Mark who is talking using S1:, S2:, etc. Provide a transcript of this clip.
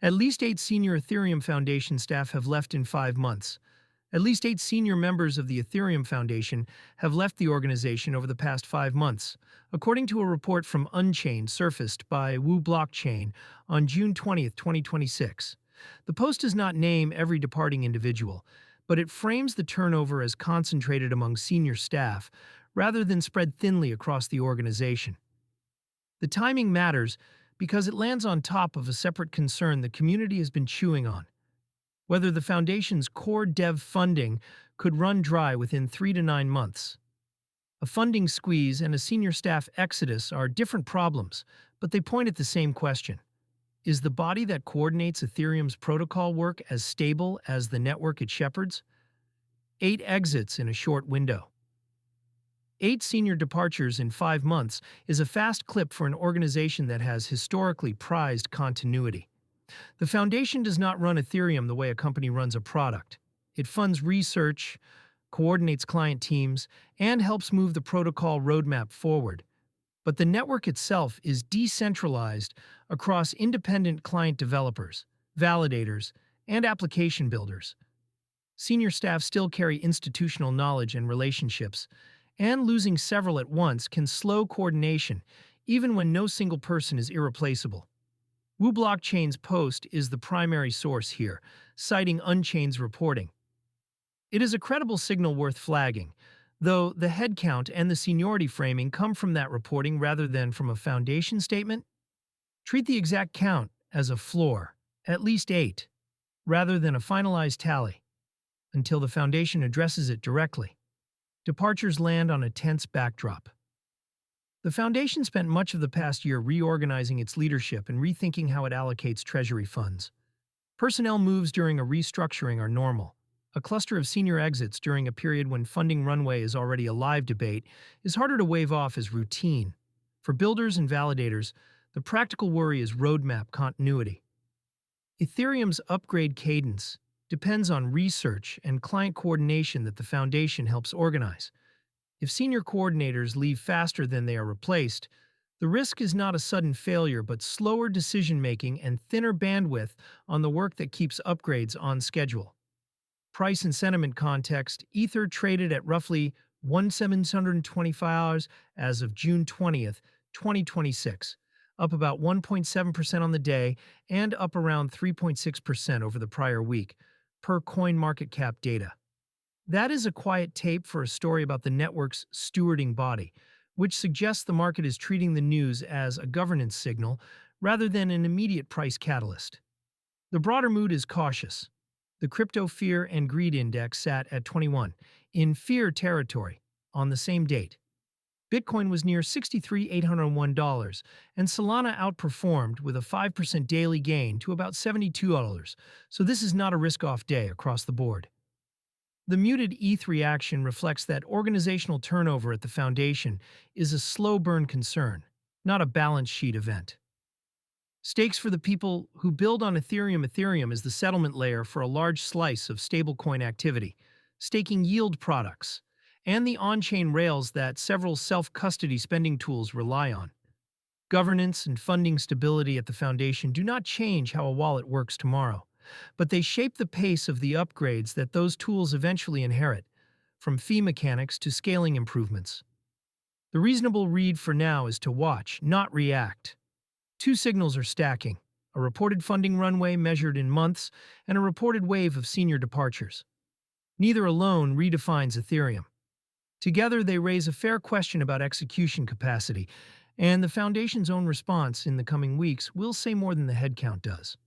S1: At least 8 senior Ethereum Foundation staff have left in 5 months. At least 8 senior members of the Ethereum Foundation have left the organization over the past 5 months, according to a report from Unchained surfaced by WuBlockchain on June 20, 2026. The post does not name every departing individual, but it frames the turnover as concentrated among senior staff rather than spread thinly across the organization. The timing matters because it lands on top of a separate concern the community has been chewing on: whether the foundation's core dev funding could run dry within 3 to 9 months. A funding squeeze and a senior staff exodus are different problems, but they point at the same question. Is the body that coordinates Ethereum's protocol work as stable as the network it shepherds? 8 exits in a short window. 8 senior departures in 5 months is a fast clip for an organization that has historically prized continuity. The foundation does not run Ethereum the way a company runs a product. It funds research, coordinates client teams, and helps move the protocol roadmap forward. But the network itself is decentralized across independent client developers, validators, and application builders. Senior staff still carry institutional knowledge and relationships, and losing several at once can slow coordination, even when no single person is irreplaceable. WuBlockchain's post is the primary source here, citing Unchained's reporting. It is a credible signal worth flagging, though the headcount and the seniority framing come from that reporting rather than from a foundation statement. Treat the exact count as a floor, at least 8, rather than a finalized tally, until the foundation addresses it directly. Departures land on a tense backdrop. The foundation spent much of the past year reorganizing its leadership and rethinking how it allocates treasury funds. Personnel moves during a restructuring are normal. A cluster of senior exits during a period when funding runway is already a live debate is harder to wave off as routine. For builders and validators, the practical worry is roadmap continuity. Ethereum's upgrade cadence depends on research and client coordination that the foundation helps organize. If senior coordinators leave faster than they are replaced, the risk is not a sudden failure but slower decision-making and thinner bandwidth on the work that keeps upgrades on schedule. Price and sentiment context: Ether traded at roughly $1,725 as of June 20th, 2026, up about 1.7% on the day and up around 3.6% over the prior week, per CoinMarketCap data. That is a quiet tape for a story about the network's stewarding body, which suggests the market is treating the news as a governance signal rather than an immediate price catalyst. The broader mood is cautious. The crypto fear and greed index sat at 21, in fear territory, on the same date. Bitcoin was near $63,801, and Solana outperformed with a 5% daily gain to about $72, so this is not a risk-off day across the board. The muted ETH reaction reflects that organizational turnover at the foundation is a slow-burn concern, not a balance sheet event. Stakes for the people who build on Ethereum. Ethereum is the settlement layer for a large slice of stablecoin activity, staking yield products, and the on-chain rails that several self-custody spending tools rely on. Governance and funding stability at the foundation do not change how a wallet works tomorrow, but they shape the pace of the upgrades that those tools eventually inherit, from fee mechanics to scaling improvements. The reasonable read for now is to watch, not react. 2 signals are stacking: a reported funding runway measured in months and a reported wave of senior departures. Neither alone redefines Ethereum. Together, they raise a fair question about execution capacity, and the foundation's own response in the coming weeks will say more than the headcount does.